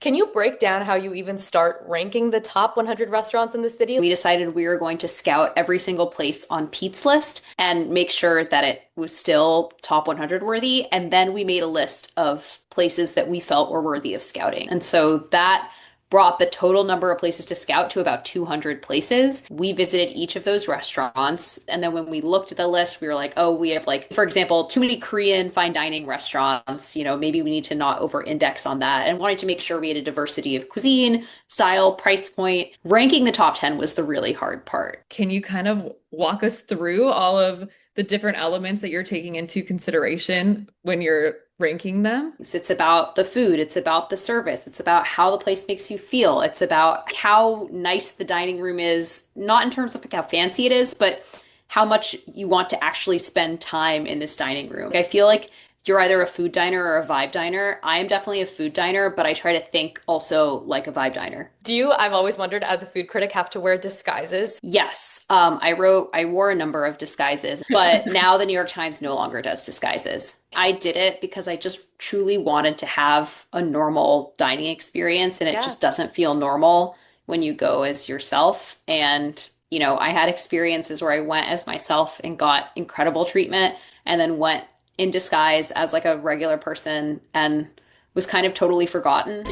Can you break down how you even start ranking the top 100 restaurants in the city? We decided we were going to scout every single place on Pete's list and make sure that it was still top 100 worthy. And then we made a list of places that we felt were worthy of scouting. And so that brought the total number of places to scout to about 200 places. We visited each of those restaurants. And then when we looked at the list, we were like, oh, we have like, for example, too many Korean fine dining restaurants. Maybe we need to not over index on that, and wanted to make sure we had a diversity of cuisine, style, price point. Ranking the top 10 was the really hard part. Can you kind of walk us through all of the different elements that you're taking into consideration when you're ranking them? It's about the food, it's about the service, it's about how the place makes you feel, it's about how nice the dining room is, not in terms of like how fancy it is, but how much you want to actually spend time in this dining room. I feel like you're either a food diner or a vibe diner. I am definitely a food diner, but I try to think also like a vibe diner. Do you, I've always wondered, as a food critic, have to wear disguises? Yes, I wore a number of disguises, but now the New York Times no longer does disguises. I did it because I just truly wanted to have a normal dining experience, and it Yeah. just doesn't feel normal when you go as yourself. And, I had experiences where I went as myself and got incredible treatment, and then went in disguise as like a regular person and was kind of totally forgotten.